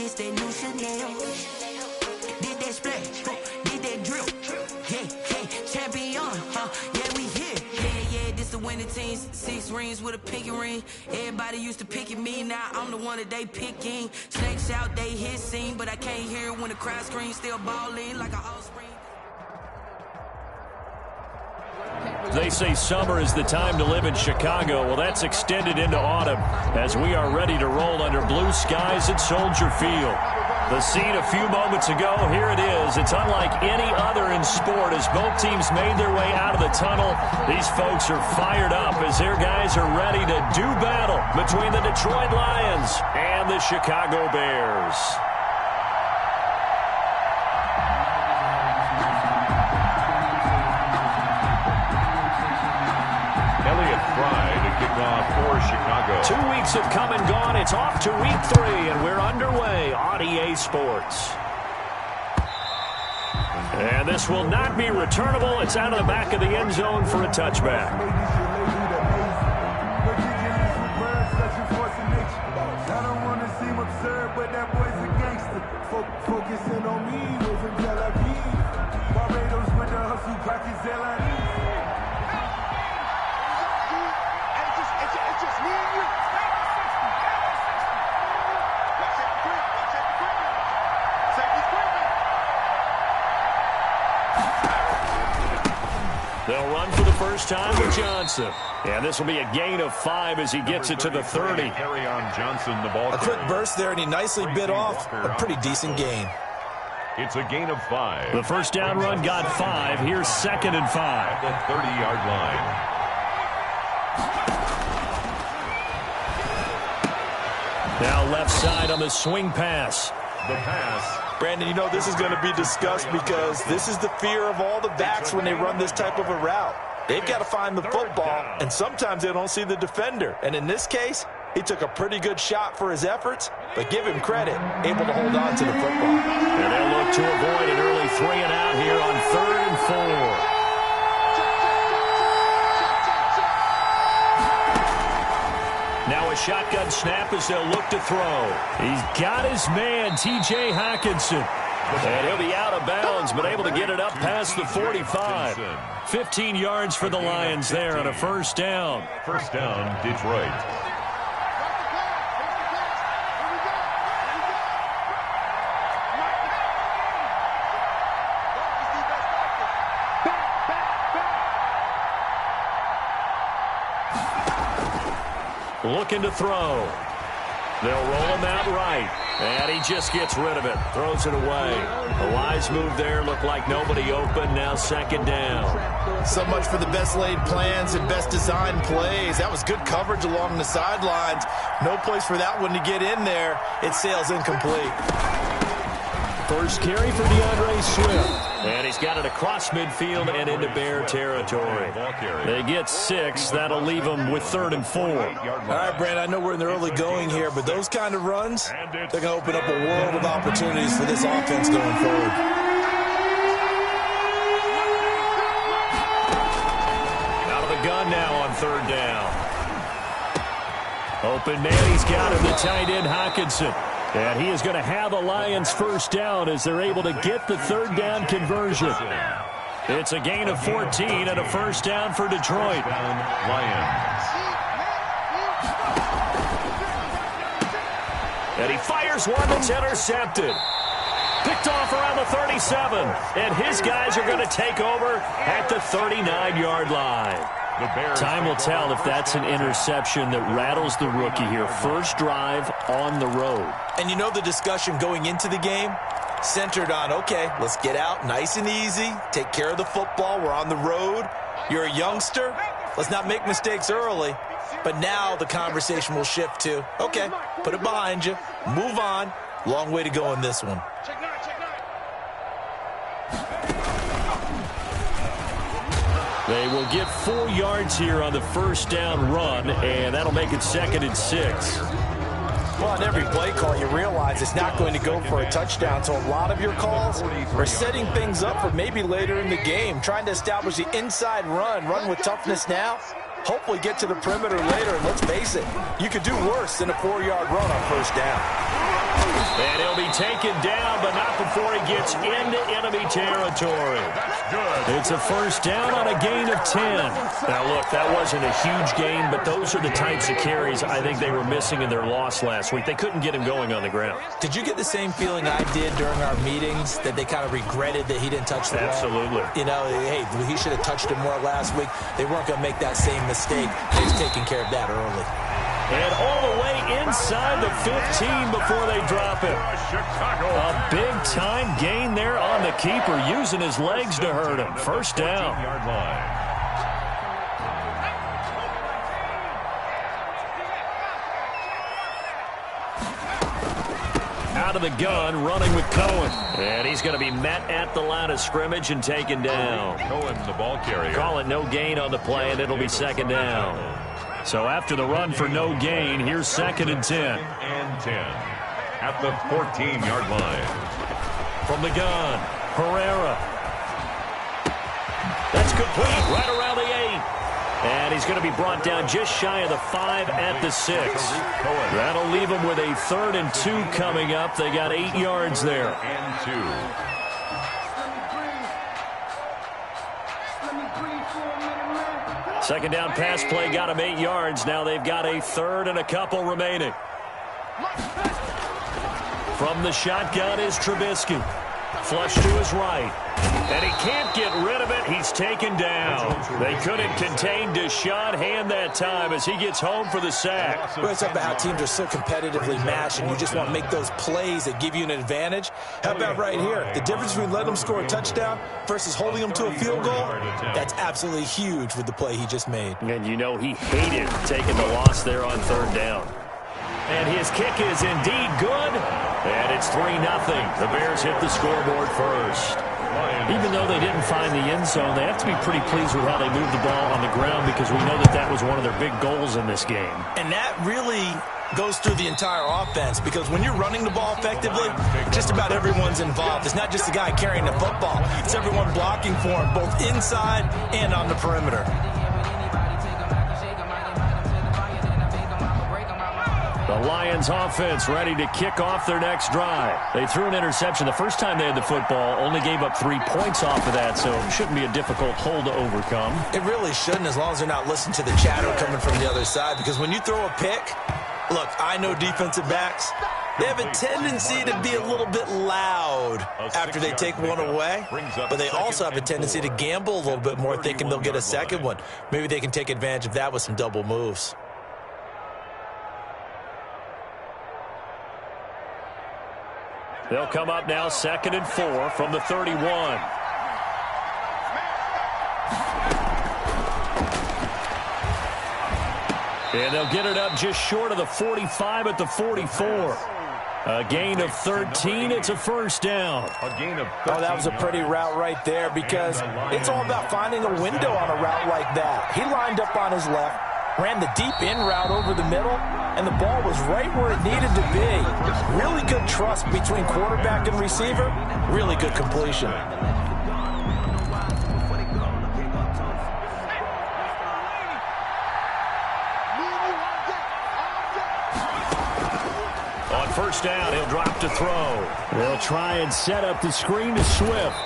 this that new Chanel. Did that splash, did that drill. Yeah, champion, yeah, we here. Yeah, this the winning team. 6 rings with a pinky ring. Everybody used to picking me, now I'm the one that they picking. Snakes out, they hissing, but I can't hear when the crowd screams. Still balling like an offspring. They say summer is the time to live in Chicago. Well, that's extended into autumn as we are ready to roll under blue skies at Soldier Field. The scene a few moments ago, here it is. It's unlike any other in sport as both teams made their way out of the tunnel. These folks are fired up as their guys are ready to do battle between the Detroit Lions and the Chicago Bears. For Chicago. 2 weeks have come and gone. It's off to week 3, and we're underway on EA Sports. And this will not be returnable. It's out of the back of the end zone for a touchback. I don't want to seem absurd, but that boy's a gangster. Focusing on me, wasn't Tel Aviv. Barbados with the hustle, pockets LIE. They'll run for the first time with Johnson. And this will be a gain of 5 as he gets it to the 30. Carry on Johnson, the ball. A quick burst there, and he nicely bit off a pretty decent gain. It's a gain of 5. The first down run got 5. Here's 2nd and 5. At the 30-yard line. Now left side on the swing pass. The pass. Brandon, you know this is going to be discussed because this is the fear of all the backs when they run this type of a route. They've got to find the football, and sometimes they don't see the defender. And in this case, he took a pretty good shot for his efforts, but give him credit, able to hold on to the football. And they'll look to avoid an early 3 and out here on 3rd and 4. Now a shotgun snap as they'll look to throw. He's got his man, T.J. Hockenson. And he'll be out of bounds, but able to get it up past the 45. 15 yards for the Lions there on a first down. First down, Detroit. Looking to throw. They'll roll him out right. And he just gets rid of it. Throws it away. A wise move there. Looked like nobody open. Now 2nd down. So much for the best laid plans and best designed plays. That was good coverage along the sidelines. No place for that one to get in there. It sails incomplete. First carry for DeAndre Swift. And he's got it across midfield and into Bear territory. They get 6. That'll leave them with 3rd and 4. All right, Brand, I know we're in the early going here, but those kind of runs, they're going to open up a world of opportunities for this offense going forward. Out of the gun now on 3rd down. Open man, he's got him, the tight end Hockenson. And he is going to have a Lions first down as they're able to get the 3rd down conversion. It's a gain of 14 and a first down for Detroit. Lions. And he fires one that's intercepted. Picked off around the 37. And his guys are going to take over at the 39-yard line. Time will tell if that's an interception that rattles the rookie here. First drive on the road. And you know the discussion going into the game centered on, okay, let's get out nice and easy, take care of the football, we're on the road. You're a youngster, let's not make mistakes early. But now the conversation will shift to, okay, put it behind you, move on. Long way to go in this one. They will get 4 yards here on the first down run, and that'll make it 2nd and 6. Well, on every play call, you realize it's not going to go for a touchdown, so a lot of your calls are setting things up for maybe later in the game, trying to establish the inside run with toughness now, hopefully get to the perimeter later, and let's face it, you could do worse than a 4-yard run on first down. And he'll be taken down, but not before he gets into enemy territory. It's a first down on a gain of 10. Now, look, that wasn't a huge gain, but those are the types of carries I think they were missing in their loss last week. They couldn't get him going on the ground. Did you get the same feeling I did during our meetings, that they kind of regretted that he didn't touch the ball? Absolutely. You know, hey, he should have touched it more last week. They weren't going to make that same mistake. They was taking care of that early. And all the way inside the 15 before they drop it. A big-time gain there on the keeper, using his legs to hurt him. First down. Out of the gun, running with Cohen. And he's going to be met at the line of scrimmage and taken down. Cohen, the ball carrier. Call it no gain on the play, and it'll be second down. So after the run for no gain, here's second and 10. And 10 at the 14-yard line. From the gun, Herrera. That's complete, right around the 8. And he's going to be brought down just shy of the 5 at the 6. That'll leave him with a 3rd and 2 coming up. They got 8 yards there. And 2. Second down pass play got him 8 yards. Now they've got a 3rd and a couple remaining. From the shotgun is Trubisky. Flush to his right. And he can't get rid of it. He's taken down. They couldn't contain Deshaun Hand that time as he gets home for the sack. Well, it's about how teams are so competitively matched, and you just want to make those plays that give you an advantage. How about right here? The difference between letting them score a touchdown versus holding them to a field goal, that's absolutely huge with the play he just made. And you know he hated taking the loss there on 3rd down. And his kick is indeed good. And it's 3-0. The Bears hit the scoreboard first. Even though they didn't find the end zone, they have to be pretty pleased with how they moved the ball on the ground, because we know that that was one of their big goals in this game. And that really goes through the entire offense, because when you're running the ball effectively, just about everyone's involved. It's not just the guy carrying the football. It's everyone blocking for him, both inside and on the perimeter. The Lions offense ready to kick off their next drive. They threw an interception the first time they had the football, only gave up 3 points off of that, so it shouldn't be a difficult hole to overcome. It really shouldn't, as long as they're not listening to the chatter coming from the other side, because when you throw a pick, look, I know defensive backs, they have a tendency to be a little bit loud after they take one away, but they also have a tendency to gamble a little bit more, thinking they'll get a second one. Maybe they can take advantage of that with some double moves. They'll come up now 2nd and 4 from the 31. And they'll get it up just short of the 45 at the 44. A gain of 13. It's a first down. A gain of 13. Oh, that was a pretty route right there, because it's all about finding a window on a route like that. He lined up on his left, ran the deep in route over the middle, and the ball was right where it needed to be. Really good trust between quarterback and receiver. Really good completion. On first down, he'll drop to throw. They'll try and set up the screen to Swift.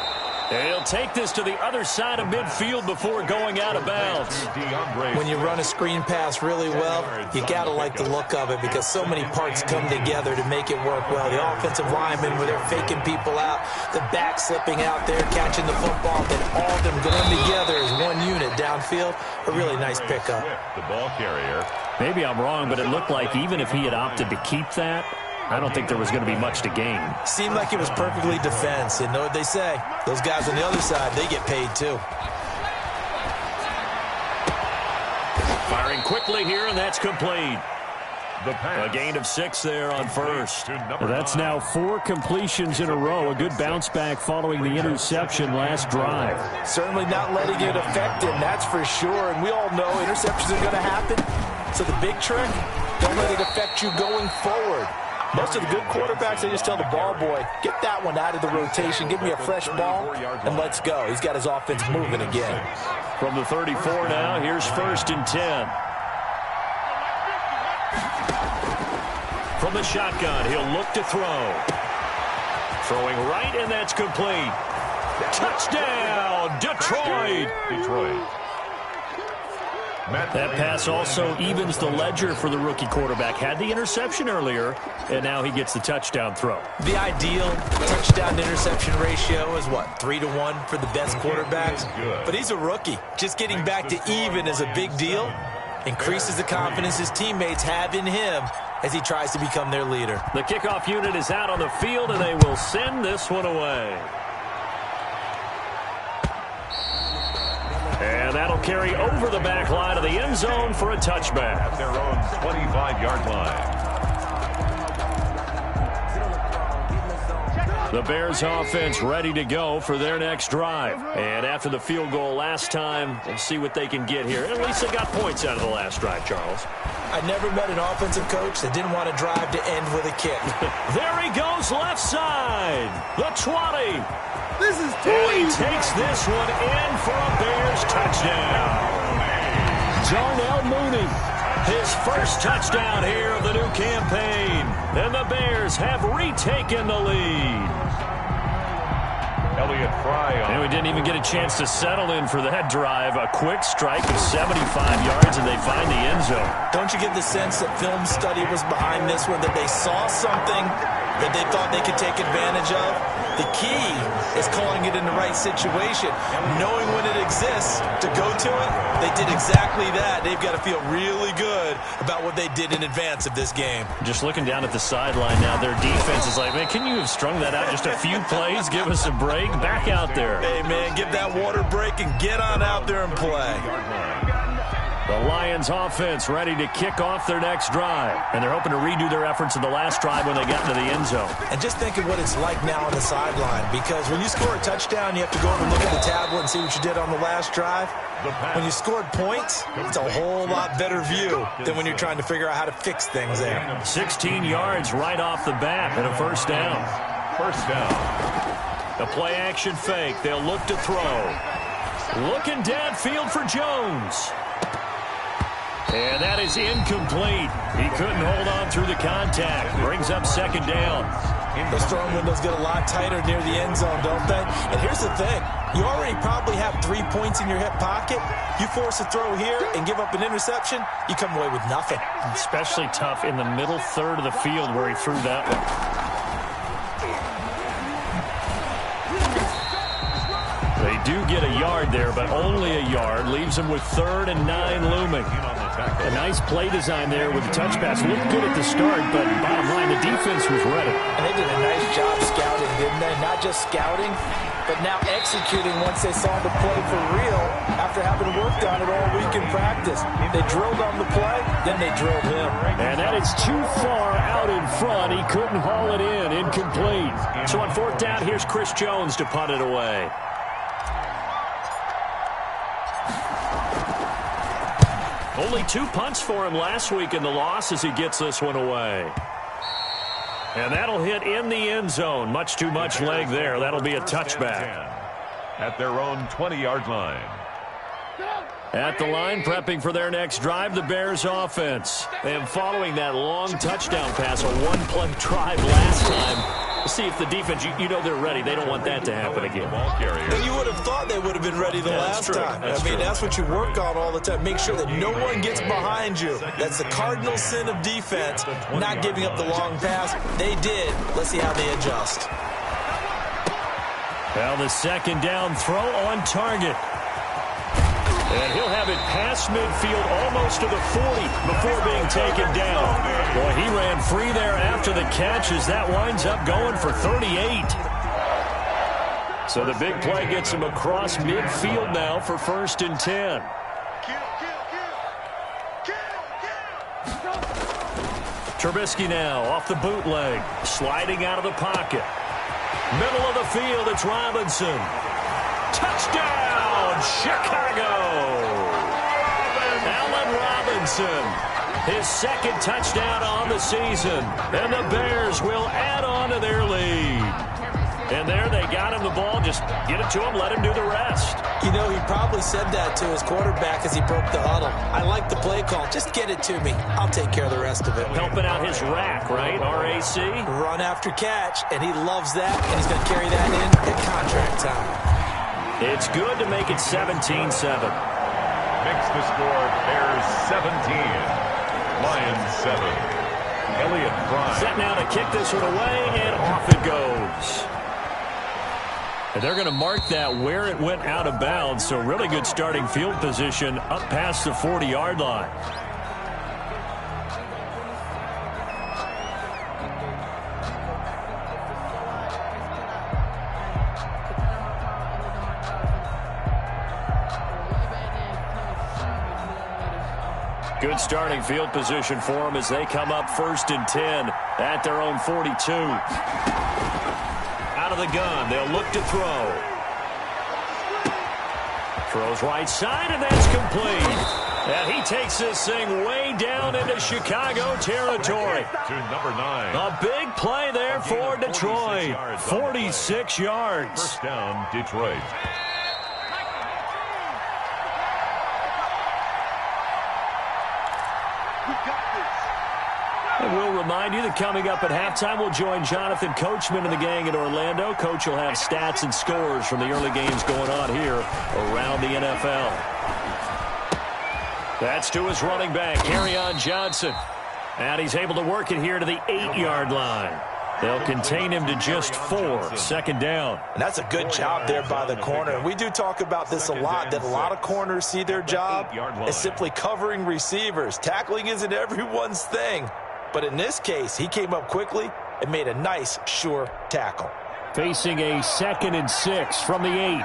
And he'll take this to the other side of midfield before going out of bounds. When you run a screen pass really well, you got to like the look of it, because so many parts come together to make it work well. The offensive linemen, where they're faking people out, the back slipping out there, catching the football, then all of them going together as one unit downfield. A really nice pickup. The ball carrier. Maybe I'm wrong, but it looked like even if he had opted to keep that, I don't think there was going to be much to gain. Seemed like it was perfectly defense. And know what they say? Those guys on the other side, they get paid too. Firing quickly here, and that's complete. A gain of 6 there on first. That's now 4 completions in a row. A good bounce back following the interception last drive. Certainly not letting it affect him, that's for sure. And we all know interceptions are going to happen. So the big trick, don't let it affect you going forward. Most of the good quarterbacks, they just tell the ball boy, get that one out of the rotation, give me a fresh ball, and let's go. He's got his offense moving again. From the 34 now, here's 1st and 10. From the shotgun, he'll look to throw. Throwing right, and that's complete. Touchdown, Detroit. That pass also evens the ledger for the rookie quarterback. Had the interception earlier, and now he gets the touchdown throw. The ideal touchdown-interception ratio is, what, 3-to-1 for the best quarterbacks? But he's a rookie. Just getting back to even is a big deal. Increases the confidence his teammates have in him as he tries to become their leader. The kickoff unit is out on the field, and they will send this one away. And that'll carry over the back line of the end zone for a touchback. At their own 25-yard line. The Bears offense ready to go for their next drive. And after the field goal last time, we'll see what they can get here. At least they got points out of the last drive, Charles. I never met an offensive coach that didn't want to drive to end with a kick. There he goes, left side. The 20. This is too And he easy. takes this one in for a Bears touchdown. Darnell Mooney, his first touchdown here of the new campaign. And the Bears have retaken the lead. Elliott Fry on. And we didn't even get a chance to settle in for that drive. A quick strike of 75 yards, and they find the end zone. Don't you get the sense that film study was behind this one, that they saw something that they thought they could take advantage of? The key is calling it in the right situation, knowing when it exists to go to it. They did exactly that. They've got to feel really good about what they did in advance of this game. Just looking down at the sideline now, their defense is like, man, can you have strung that out just a few plays? Give us a break. Back out there. Hey, man, give that water break and get on out there and play. The Lions offense ready to kick off their next drive. And they're hoping to redo their efforts in the last drive when they got into the end zone. And just think of what it's like now on the sideline, because when you score a touchdown, you have to go over and look at the tablet and see what you did on the last drive. When you scored points, it's a whole lot better view than when you're trying to figure out how to fix things there. 16 yards right off the bat and a first down. First down. The play action fake. They'll look to throw. Looking downfield for Jones. And that is incomplete. He couldn't hold on through the contact. Brings up second down. Those throwing windows get a lot tighter near the end zone, don't they? And here's the thing. You already probably have 3 points in your hip pocket. You force a throw here and give up an interception, you come away with nothing. Especially tough in the middle third of the field where he threw that one. They do get a yard there, but only a yard. Leaves them with 3rd and 9 looming. A nice play design there with the touch pass. Looked good at the start, but bottom line, the defense was ready. And they did a nice job scouting, didn't they? Not just scouting, but now executing once they saw the play for real after having worked on it all week in practice. They drilled on the play, then they drilled him. And that is too far out in front. He couldn't haul it in. Incomplete. So on 4th down, here's Chris Jones to punt it away. Only 2 punts for him last week in the loss as he gets this one away. And that'll hit in the end zone. Much too much leg there. That'll be a touchback. At their own 20-yard line. At the line, prepping for their next drive, the Bears offense. And following that long touchdown pass, a one-play drive last time. See if the defense, you know they're ready. They don't want that to happen again. And you would have thought they would have been ready the last time. That's what you work on all the time. Make sure that no one gets behind you. That's the cardinal sin of defense, not giving up the long pass. They did. Let's see how they adjust. Well, the second down throw on target. And he'll have it past midfield almost to the 40 before being taken down. Boy, he ran free there after the catch as that winds up going for 38. So the big play gets him across midfield now for 1st and 10. Trubisky now off the bootleg, sliding out of the pocket. Middle of the field, it's Robinson. Touchdown, Chicago! Allen Robinson, his 2nd touchdown on the season, and the Bears will add on to their lead. And there they got him the ball. Just get it to him, let him do the rest. You know, he probably said that to his quarterback as he broke the huddle. I like the play call. Just get it to me. I'll take care of the rest of it. Helping out his rack, right? RAC. Run after catch, and he loves that, and he's going to carry that in at contract time. It's good to make it 17-7. Makes the score Bears 17, Lions 7. Elliott Fry. Set now to kick this one away, and off it goes. And they're going to mark that where it went out of bounds, so really good starting field position up past the 40-yard line. Good starting field position for them as they come up 1st and 10 at their own 42. Out of the gun, they'll look to throw. Throws right side, and that's complete. And he takes this thing way down into Chicago territory. To number 9. A big play there for Detroit. 46 yards. First down, Detroit. And we'll remind you that coming up at halftime, we'll join Jonathan Coachman and the gang in Orlando. Coach will have stats and scores from the early games going on here around the NFL. That's to his running back, Kerryon Johnson. And he's able to work it here to the 8-yard line. They'll contain him to just 4, second down. And that's a good job there by the corner. And we do talk about this a lot, that a lot of corners see their job as simply covering receivers. Tackling isn't everyone's thing. But in this case, he came up quickly and made a nice, sure tackle. Facing a 2nd and 6 from the 8.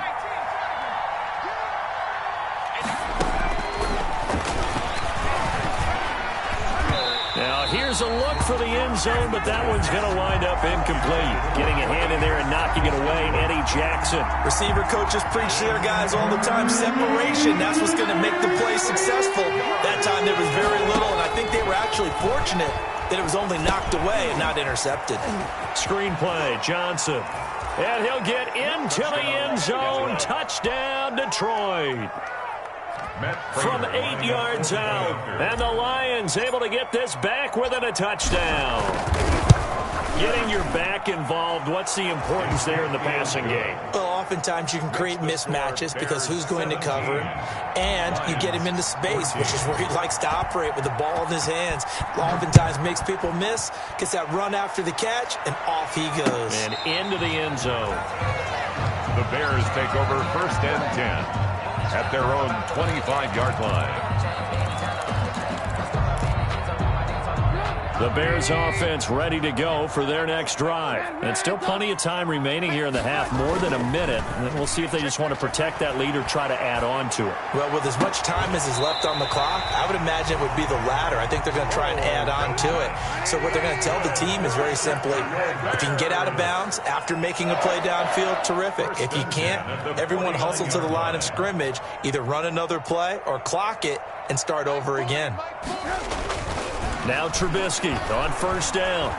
Now here's a look for the end zone, but that one's going to wind up incomplete. Getting a hand in there and knocking it away, Eddie Jackson. Receiver coaches preach to their guys all the time. Separation, that's what's going to make the play successful. That time there was very little, and I think they were actually fortunate that it was only knocked away and not intercepted. Screenplay, Johnson. And he'll get into the end zone. Touchdown, Detroit. From 8 yards out. And the Lions able to get this back within a touchdown. Getting your back involved, what's the importance there in the passing game? Well, oftentimes you can create mismatches because who's going to cover him, and you get him into space, which is where he likes to operate with the ball in his hands. Oftentimes makes people miss, gets that run after the catch, and off he goes. And into the end zone. The Bears take over 1st and 10 at their own 25-yard line. The Bears offense ready to go for their next drive. And still plenty of time remaining here in the half, more than a minute. And we'll see if they just want to protect that lead or try to add on to it. Well, with as much time as is left on the clock, I would imagine it would be the latter. I think they're going to try and add on to it. So what they're going to tell the team is very simply, if you can get out of bounds after making a play downfield, terrific. If you can't, everyone hustle to the line of scrimmage, either run another play or clock it and start over again. Now Trubisky on 1st down.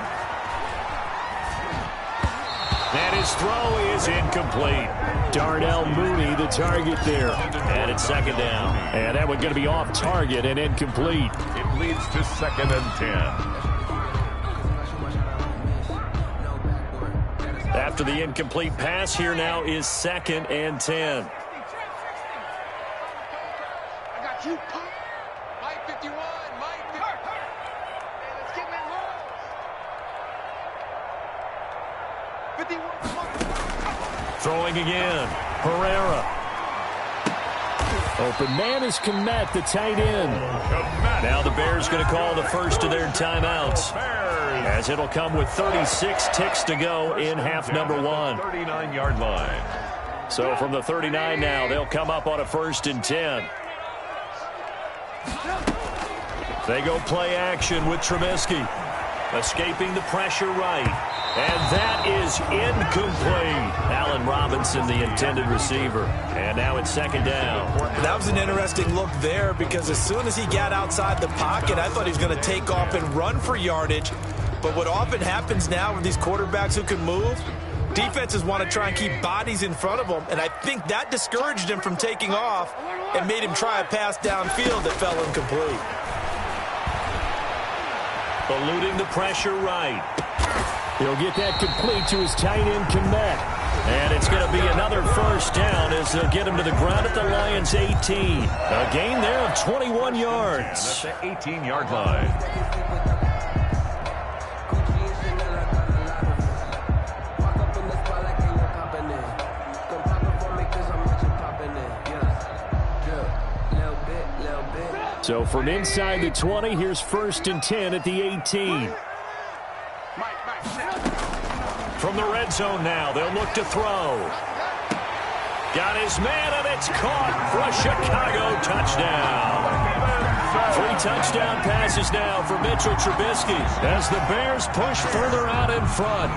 And his throw is incomplete. Darnell Mooney, the target there. And it's 2nd down. And that one going to be off target and incomplete. It leads to 2nd and 10. After the incomplete pass, here now is 2nd and 10. I got you. Mike 51. Mike 51. Let's get him in 51. Throwing again. Herrera. Open man is Kmet, the tight end. Now the Bears going to call the first of their timeouts, as it'll come with 36 ticks to go in half number 1. 39-yard line. So from the 39 now, they'll come up on a 1st and 10. They go play action with Trubisky. Escaping the pressure right. And that is incomplete. Allen Robinson, the intended receiver. And now it's 2nd down. That was an interesting look there because as soon as he got outside the pocket, I thought he was going to take off and run for yardage. But what often happens now with these quarterbacks who can move, Defenses want to try and keep bodies in front of him, and I think that discouraged him from taking off and made him try a pass downfield that fell incomplete. Eluding the pressure right. He'll get that complete to his tight end, Komet. And it's going to be another first down as they'll get him to the ground at the Lions' 18. A gain there of 21 yards. At the 18-yard line. So from inside the 20, here's 1st and 10 at the 18. From the red zone now, they'll look to throw. Got his man, and it's caught for a Chicago touchdown. 3 touchdown passes now for Mitchell Trubisky as the Bears push further out in front.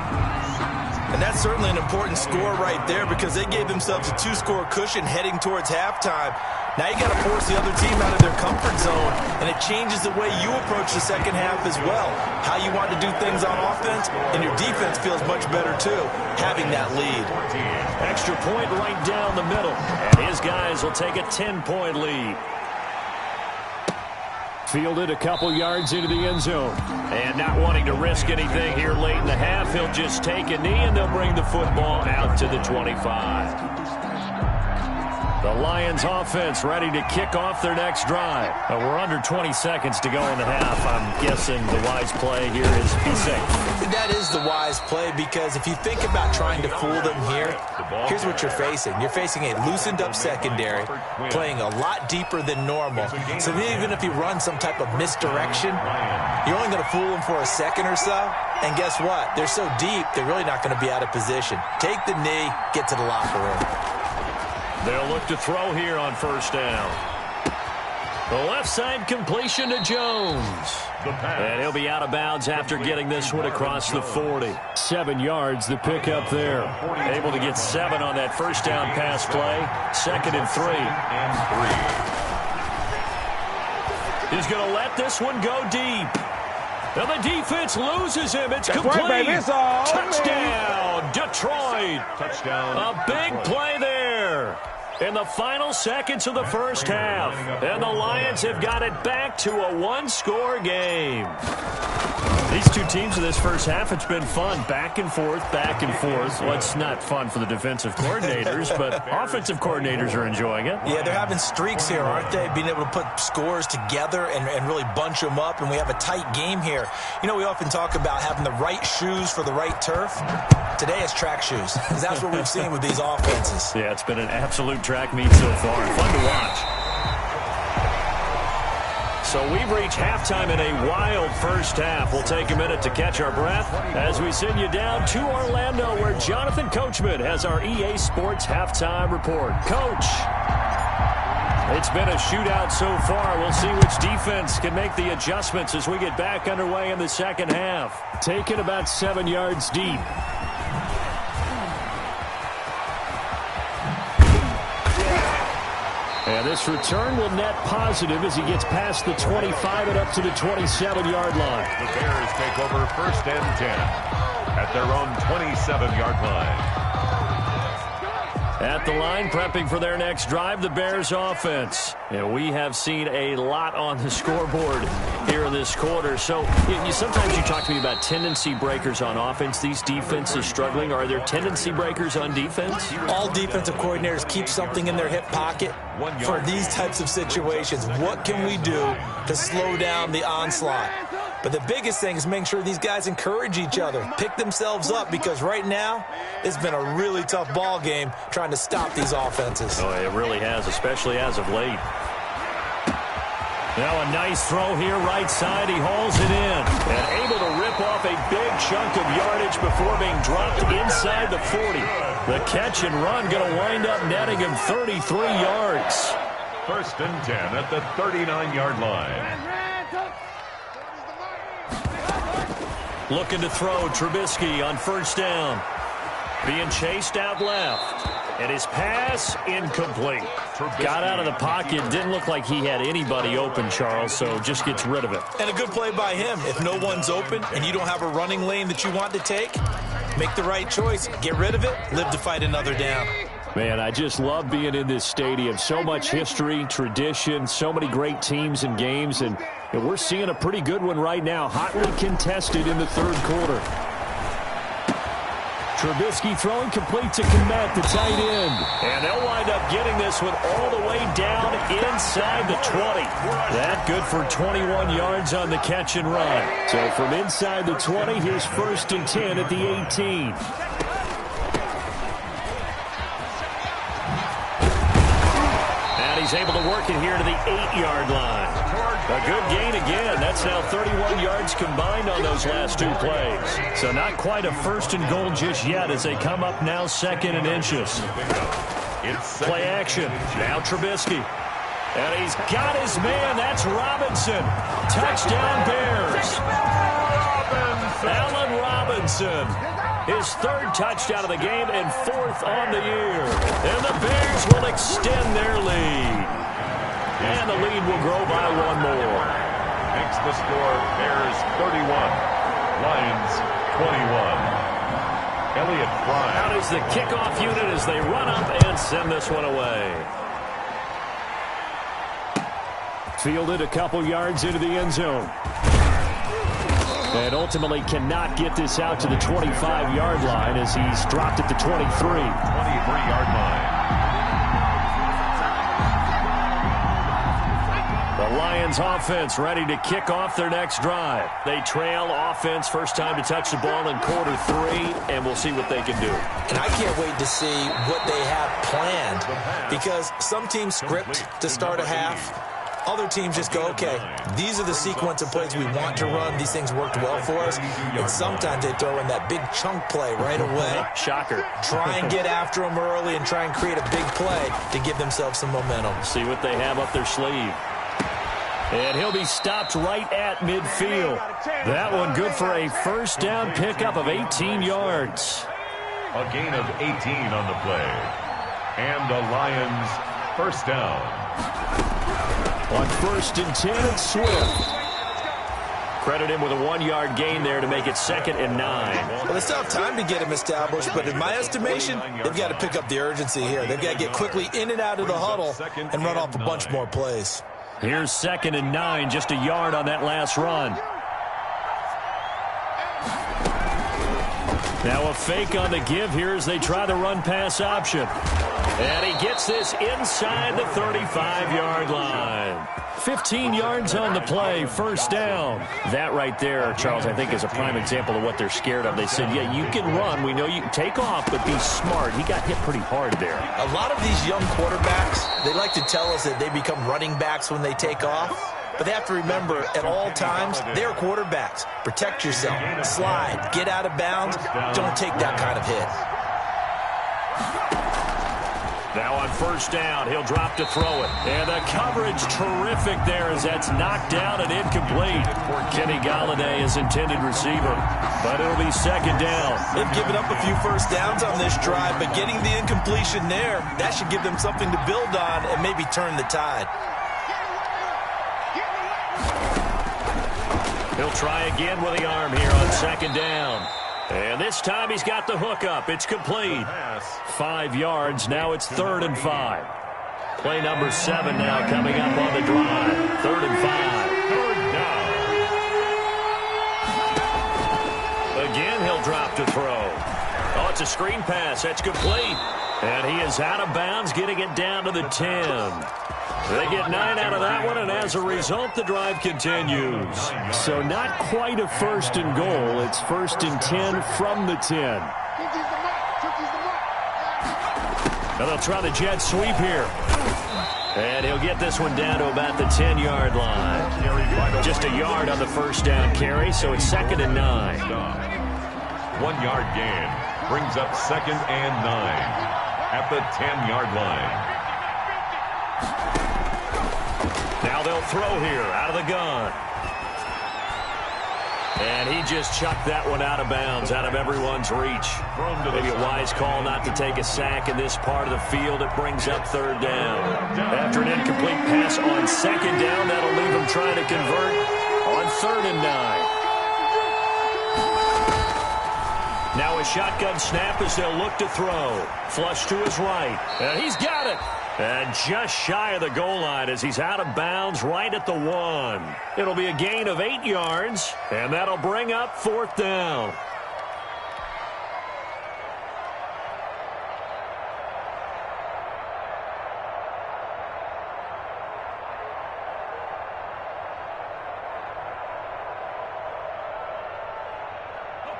And that's certainly an important score right there because they gave themselves a 2-score cushion heading towards halftime. Now you got to force the other team out of their comfort zone, and it changes the way you approach the second half as well. How you want to do things on offense, and your defense feels much better too, having that lead. Extra point right down the middle, and his guys will take a 10-point lead. Fielded a couple yards into the end zone. And not wanting to risk anything here late in the half, he'll just take a knee, and they'll bring the football out to the 25. The Lions offense ready to kick off their next drive. We're under 20 seconds to go in the half. I'm guessing the wise play here is be safe. That is the wise play because if you think about trying to fool them here, here's what you're facing. You're facing a loosened up secondary, playing a lot deeper than normal. So even if you run some type of misdirection, you're only going to fool them for a second or so. And guess what? They're so deep, they're really not going to be out of position. Take the knee, get to the locker room. They'll look to throw here on 1st down. The left side completion to Jones. And he'll be out of bounds after getting this one across the 40. 7 yards, the pickup there. Able to get 7 on that 1st down pass play. 2nd and 3. He's going to let this one go deep. And the defense loses him. It's complete. Touchdown, Detroit. Touchdown. A big play there in the final seconds of the first half. And the Lions have got it back to a 1-score game. These two teams in this first half, it's been fun. Back and forth, back and forth. Well, it's not fun for the defensive coordinators, but offensive coordinators are enjoying it. Yeah, they're having streaks here, aren't they? Being able to put scores together and really bunch them up, and we have a tight game here. You know, we often talk about having the right shoes for the right turf. Today it's track shoes, because that's what we've seen with these offenses. Yeah, it's been an absolute track meet so far. Fun to watch. So we've reached halftime in a wild first half. We'll take a minute to catch our breath as we send you down to Orlando, where Jonathan Coachman has our EA Sports halftime report. Coach, it's been a shootout so far. We'll see which defense can make the adjustments as we get back underway in the second half. Taken about 7 yards deep. And this return will net positive as he gets past the 25 and up to the 27-yard line. The Bears take over 1st and 10 at their own 27-yard line. At the line, prepping for their next drive, the Bears offense. And we have seen a lot on the scoreboard here in this quarter. So sometimes you talk to me about tendency breakers on offense. These defenses struggling. Are there tendency breakers on defense? All defensive coordinators keep something in their hip pocket for these types of situations. What can we do to slow down the onslaught? But the biggest thing is making sure these guys encourage each other, pick themselves up, because right now it's been a really tough ball game trying to stop these offenses. Oh, it really has, especially as of late. Now a nice throw here right side. He hauls it in and able to rip off a big chunk of yardage before being dropped inside the 40. The catch and run going to wind up netting him 33 yards. 1st and 10 at the 39-yard line. Looking to throw, Trubisky on 1st down. Being chased out left. And his pass incomplete. Got out of the pocket. Didn't look like he had anybody open, Charles, so just gets rid of it. And a good play by him. If no one's open and you don't have a running lane that you want to take, Make the right choice. Get rid of it. Live to fight another down. Man, I just love being in this stadium. So much history, tradition, so many great teams and games, and we're seeing a pretty good one right now. Hotly contested in the third quarter. Trubisky throwing complete to Kmet, the tight end. And they'll wind up getting this one all the way down inside the 20. That good for 21 yards on the catch and run. So from inside the 20, here's 1st and 10 at the 18. And he's able to work it here to the 8-yard line. A good gain again. That's now 31 yards combined on those last 2 plays. So not quite a 1st and goal just yet as they come up now 2nd and inches. Play action. Now Trubisky. And he's got his man. That's Robinson. Touchdown Bears. Allen Robinson. His 3rd touchdown of the game and 4th on the year. And the Bears will extend their lead. And the lead will grow by 1 more. Makes the score Bears 31, Lions 21. Elliott Fry. Out is the kickoff unit as they run up and send this one away. Fielded a couple yards into the end zone. And ultimately cannot get this out to the 25-yard line as he's dropped at the 23. 23-yard line. The Lions offense ready to kick off their next drive. They trail offense, first time to touch the ball in quarter 3, and we'll see what they can do. And I can't wait to see what they have planned, because some teams script to start a half. Other teams just go, okay, these are the sequence of plays we want to run. These things worked well for us. And sometimes they throw in that big chunk play right away. Shocker. Try and get after them early and try and create a big play to give themselves some momentum. See what they have up their sleeve. And he'll be stopped right at midfield. That one good for a first down pickup of 18 yards. A gain of 18 on the play. And the Lions first down. On 1st and 10, it's Swift. Credit him with a 1-yard gain there to make it 2nd and 9. Well, they still have time to get him established, but in my estimation, they've got to pick up the urgency here. They've got to get quickly in and out of the huddle and run off a bunch more plays. Here's 2nd and 9, just a yard on that last run. Now a fake on the give here as they try the run-pass option. And he gets this inside the 35-yard line. 15 yards on the play, first down. That right there, Charles, I think is a prime example of what they're scared of. They said, yeah, you can run. We know you can take off, but be smart. He got hit pretty hard there. A lot of these young quarterbacks, they like to tell us that they become running backs when they take off. But they have to remember, at all times, they're quarterbacks. Protect yourself. Slide. Get out of bounds. Don't take that kind of hit. Now on first down, he'll drop to throw it. And the coverage terrific there as that's knocked down and incomplete. Kenny Galladay is intended receiver. But it'll be 2nd down. They've given up a few first downs on this drive, but getting the incompletion there, that should give them something to build on and maybe turn the tide. He'll try again with the arm here on 2nd down. And this time he's got the hook up. It's complete. 5 yards. Now it's 3rd and 5. Play number 7 now coming up on the drive. 3rd and 5. Again, he'll drop to throw. Oh, it's a screen pass. That's complete. And he is out of bounds, getting it down to the 10. They get 9 out of that one, and as a result, the drive continues. So not quite a 1st and goal. It's 1st and 10 from the 10. Now they'll try the jet sweep here. And he'll get this one down to about the 10-yard line. Just a yard on the first down carry, so it's 2nd and 9. 1-yard gain brings up 2nd and 9 at the 10-yard line. Now they'll throw here out of the gun. And he just chucked that one out of bounds, out of everyone's reach. Maybe a wise call not to take a sack in this part of the field. It brings up 3rd down. After an incomplete pass on 2nd down, that'll leave him trying to convert on 3rd and 9. Now a shotgun snap as they'll look to throw. Flush to his right. And he's got it. And just shy of the goal line as he's out of bounds right at the 1. It'll be a gain of 8 yards, and that'll bring up 4th down.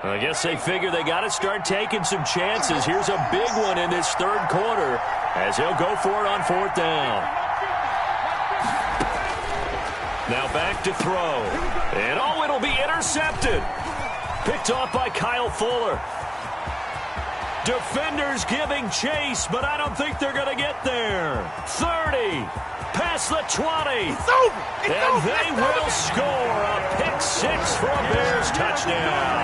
I guess they figure they got to start taking some chances. Here's a big one in this 3rd quarter as he'll go for it on 4th down. Now back to throw. And oh, it'll be intercepted. Picked off by Kyle Fuller. Defenders giving chase, but I don't think they're going to get there. 30. Past the 20. And they will score a pick-6 for a Bears touchdown.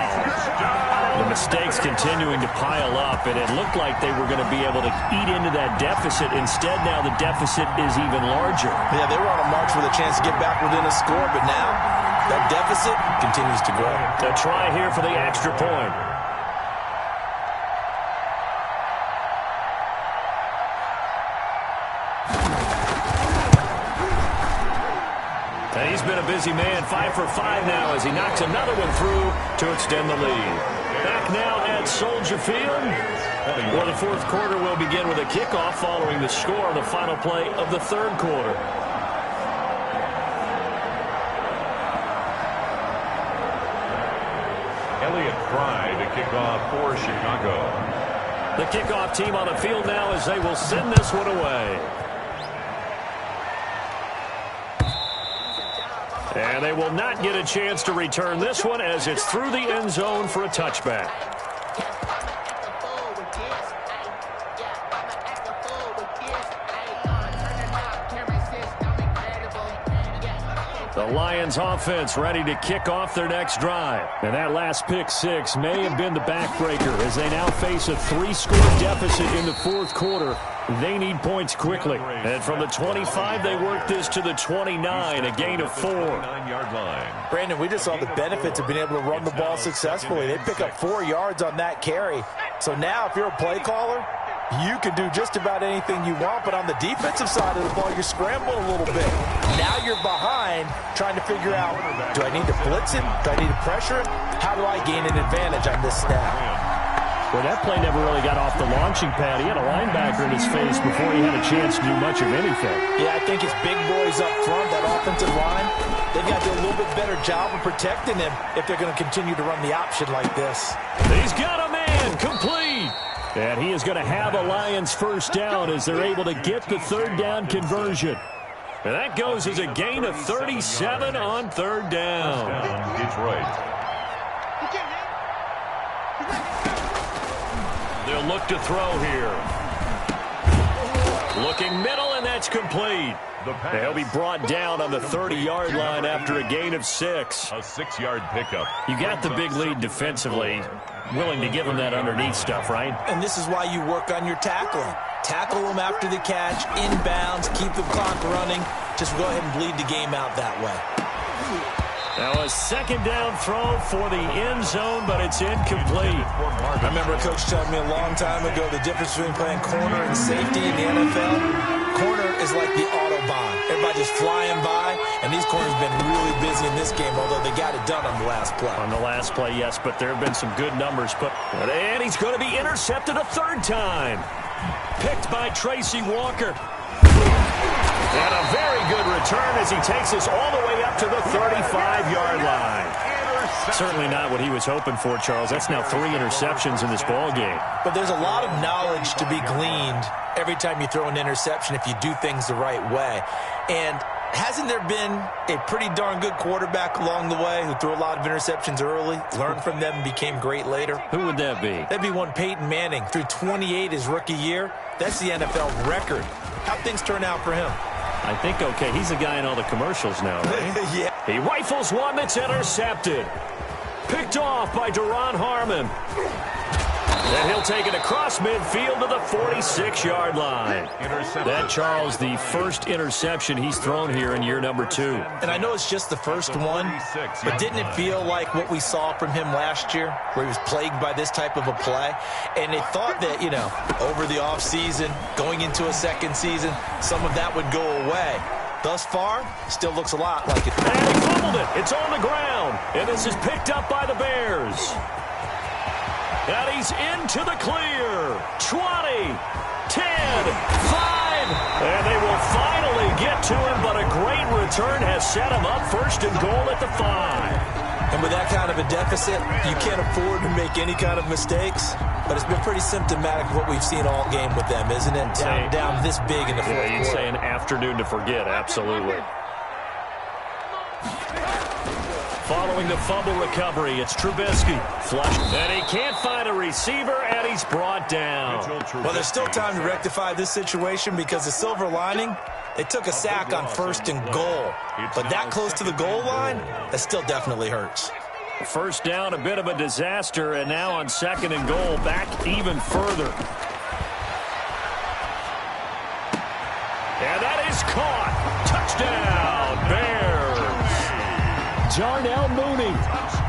The mistakes continuing to pile up, and it looked like they were going to be able to eat into that deficit. Instead, now the deficit is even larger. Yeah, they were on a march with a chance to get back within a score, but now that deficit continues to grow. A try here for the extra point. And he's been a busy man, 5 for 5 now as he knocks another one through to extend the lead. Back now at Soldier Field, where the 4th quarter will begin with a kickoff following the score on the final play of the 3rd quarter. Elliott Fry to kick off for Chicago. The kickoff team on the field now as they will send this one away. And they will not get a chance to return this one as it's through the end zone for a touchback. The Lions offense ready to kick off their next drive. And that last pick-6 may have been the backbreaker as they now face a 3-score deficit in the 4th quarter. They need points quickly. And from the 25, they work this to the 29, a gain of 4. Brandon, we just saw the benefits of being able to run the ball successfully. They pick up 4 yards on that carry. So now if you're a play caller, you can do just about anything you want, but on the defensive side of the ball, you're scrambling a little bit. Now you're behind trying to figure out, do I need to blitz him? Do I need to pressure him? How do I gain an advantage on this snap? Well, that play never really got off the launching pad. He had a linebacker in his face before he had a chance to do much of anything. Yeah, I think his big boys up front, that offensive line, they've got to do a little bit better job of protecting him if they're going to continue to run the option like this. He's got a man, complete. And he is going to have a Lions first down as they're able to get the 3rd down conversion. And that goes as a gain of 37 on 3rd down. Detroit. They'll look to throw here. Looking middle, and that's complete. They'll be brought down on the 30-yard line after a gain of 6. A 6-yard pickup. You got the big lead defensively. Willing to give them that underneath stuff, right? And this is why you work on your tackling. Tackle them after the catch, inbounds, keep the clock running. Just go ahead and bleed the game out that way. Now a 2nd down throw for the end zone, but it's incomplete. I remember a coach telling me a long time ago the difference between playing corner and safety in the NFL. Corner is like the Autobahn. Everybody just flying by, and these corners have been really busy in this game, although they got it done on the last play. On the last play, yes, but there have been some good numbers put. And he's going to be intercepted a 3rd time. Picked by Tracy Walker. And a very good return as he takes us all the way up to the 35-yard line. Certainly not what he was hoping for, Charles. That's now 3 interceptions in this ball game. But there's a lot of knowledge to be gleaned every time you throw an interception if you do things the right way. And hasn't there been a pretty darn good quarterback along the way who threw a lot of interceptions early, learned from them, and became great later? Who would that be? That'd be one Peyton Manning. Threw 28 his rookie year. That's the NFL record. How'd things turn out for him? I think, okay, he's the guy in all the commercials now, right? Yeah. He rifles one that's intercepted. Picked off by Duron Harmon. And he'll take it across midfield to the 46-yard line. That, Charles, the first interception he's thrown here in year number 2. And I know it's just the first one, but didn't it feel like what we saw from him last year, where he was plagued by this type of a play? And they thought that, you know, over the offseason, going into a second season, some of that would go away. Thus far, still looks a lot like it. And he fumbled it. It's on the ground. And this is picked up by the Bears. And he's into the clear. 20, 10, 5. And they will finally get to him, but a great return has set him up first and goal at the 5. And with that kind of a deficit, you can't afford to make any kind of mistakes. But it's been pretty symptomatic of what we've seen all game with them, isn't it? Down this big in the fourth quarter. You'd say an afternoon to forget, absolutely. Following the fumble recovery, it's Trubisky. Flush. And he can't find a receiver, and he's brought down. Well, there's still time to rectify this situation because the silver lining, they took a sack on first and goal. But that close to the goal line, that still definitely hurts. First down, a bit of a disaster, and now on second and goal, back even further. And that is caught. Touchdown, Bears. Darnell Mooney,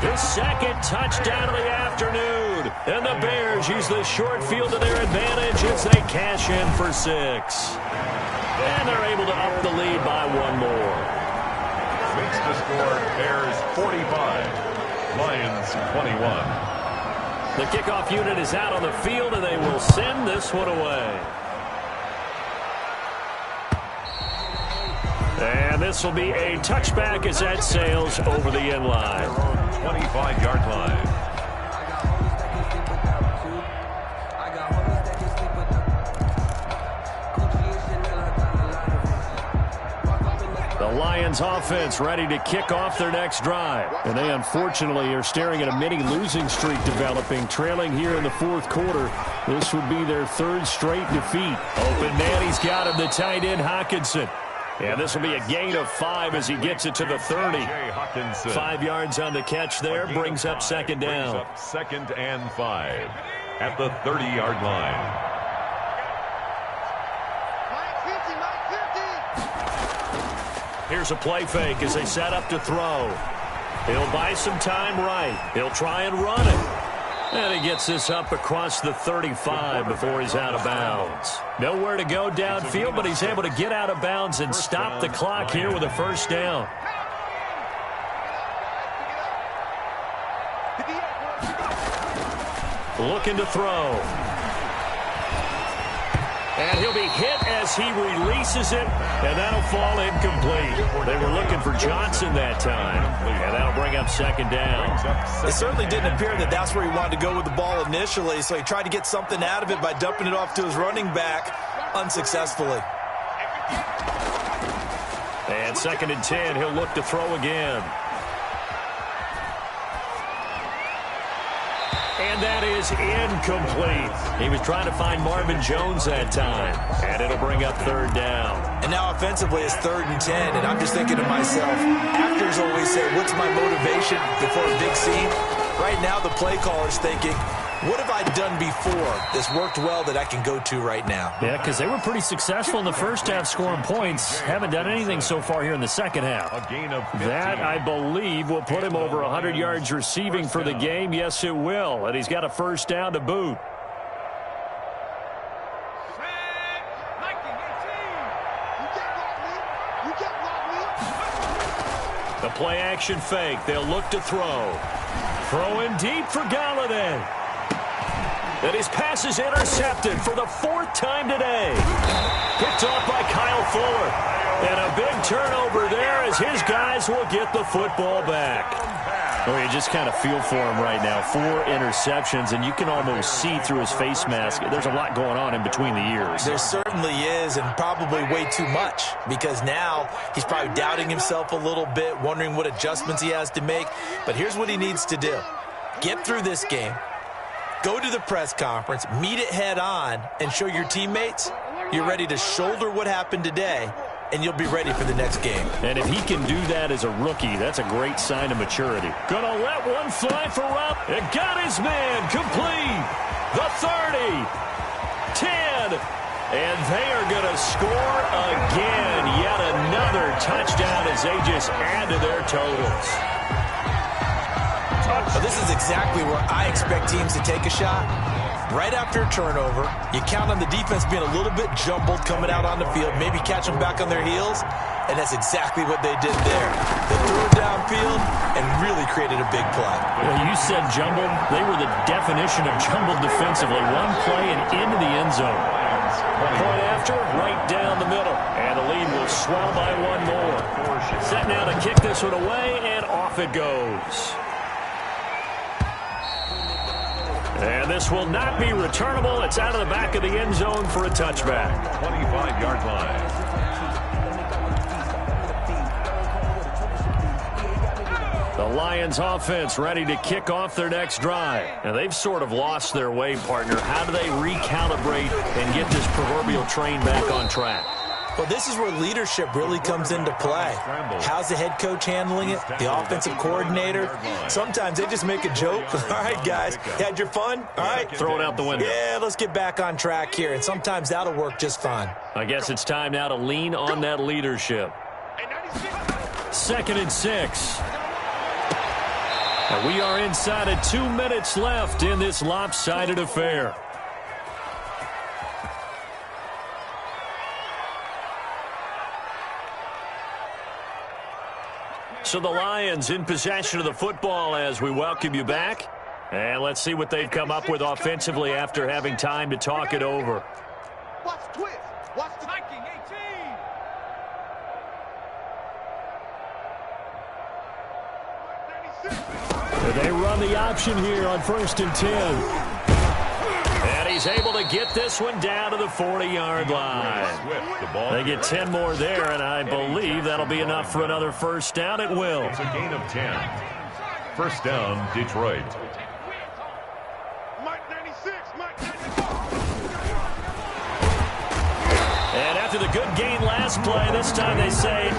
his second touchdown of the afternoon. And the Bears use the short field to their advantage as they cash in for 6. And they're able to up the lead by one more. Makes the score Bears 45. Lions 21. The kickoff unit is out on the field, and they will send this one away. And this will be a touchback as that sails over the end line. 25-yard line. The Lions offense ready to kick off their next drive. And they unfortunately are staring at a mini losing streak developing, trailing here in the fourth quarter. This would be their third straight defeat. Open man, he's got him, the tight end Hockenson. And this will be a gain of 5 as he gets it to the 30. 5 yards on the catch there, brings up second down. Brings up second and 5 at the 30-yard line. Here's a play fake as they set up to throw. He'll buy some time right. He'll try and run it. And he gets this up across the 35 before he's out of bounds. Nowhere to go downfield, but he's able to get out of bounds and stop the clock here with a first down. Looking to throw. And he'll be hit as he releases it, and that'll fall incomplete. They were looking for Johnson that time, and that'll bring up second down. It certainly didn't appear that that's where he wanted to go with the ball initially, so he tried to get something out of it by dumping it off to his running back unsuccessfully. And second and 10, he'll look to throw again. And that is incomplete. He was trying to find Marvin Jones that time. And it'll bring up third down. And now offensively it's 3rd and 10. And I'm just thinking to myself, actors always say, what's my motivation before a big scene? Right now the play caller's thinking, what have I done before that's worked well that I can go to right now? Yeah, because they were pretty successful in the first half scoring points. Haven't done anything so far here in the second half. A gain of 15. That, I believe, will put him over 100 yards receiving for the game. Yes, it will. And he's got a first down to boot. The play action fake. They'll look to throw. Throwing deep for Galladay. And his pass is intercepted for the 4th time today. Picked off by Kyle Fuller. And a big turnover there as his guys will get the football back. Well, you just kind of feel for him right now. 4 interceptions, and you can almost see through his face mask. There's a lot going on in between the ears. There certainly is, and probably way too much, because now he's probably doubting himself a little bit, wondering what adjustments he has to make. But here's what he needs to do. Get through this game. Go to the press conference, meet it head on, and show your teammates you're ready to shoulder what happened today, and you'll be ready for the next game. And if he can do that as a rookie, that's a great sign of maturity. Gonna let one fly for Rupp. And got his man complete. the 30, 10, and they are going to score again. Yet another touchdown as they just add to their totals. Well, this is exactly where I expect teams to take a shot. Right after a turnover, you count on the defense being a little bit jumbled coming out on the field, maybe catch them back on their heels, and that's exactly what they did there. They threw it downfield and really created a big play. You said jumbled. They were the definition of jumbled defensively. One play and into the end zone. Point after, right down the middle. And the lead will swell by one more. Set now to kick this one away, and off it goes. And this will not be returnable. It's out of the back of the end zone for a touchback. 25-yard line. The Lions offense ready to kick off their next drive. And they've sort of lost their way, partner. How do they recalibrate and get this proverbial train back on track? Well, this is where leadership really comes into play. How's the head coach handling it? The offensive coordinator? Sometimes they just make a joke. All right, guys, you had your fun? All right. Throw it out the window. Yeah, let's get back on track here. And sometimes that'll work just fine. I guess it's time now to lean on that leadership. 2nd and 6. And we are inside of 2 minutes left in this lopsided affair. So the Lions in possession of the football as we welcome you back. And let's see what they've come up with offensively after having time to talk it over. Watch twist. Watch the hiking. 18. They run the option here on 1st and 10. And he's able to get this one down to the 40-yard line. They get 10 more there, and I believe that'll be enough for another first down. It will. It's a gain of 10. First down, Detroit. And after the good gain last play, this time they say,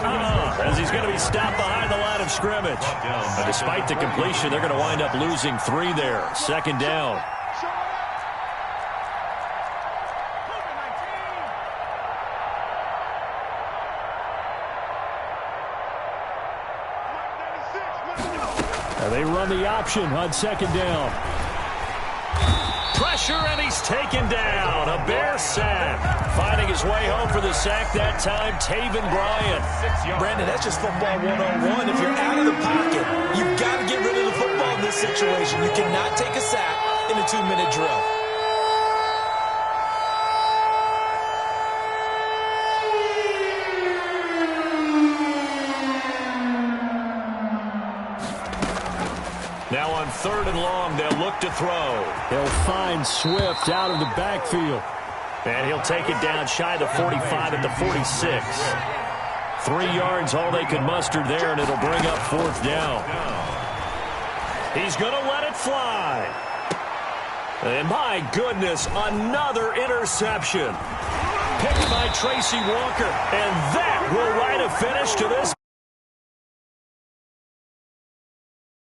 as he's going to be stopped behind the line of scrimmage. But despite the completion, they're going to wind up losing 3 there. 2nd down. And they run the option on 2nd down. Pressure, and he's taken down. A Bear sack. Finding his way home for the sack that time, Taven Bryan. Brandon, that's just football 101. If you're out of the pocket, you've got to get rid of the football in this situation. You cannot take a sack in a 2-minute drill. Now on 3rd and long, they'll look to throw. They'll find Swift out of the backfield. And he'll take it down shy of the 45 at the 46. 3 yards, all they could muster there, and it'll bring up 4th down. He's going to let it fly. And my goodness, another interception. Picked by Tracy Walker. And that will write a finish to this.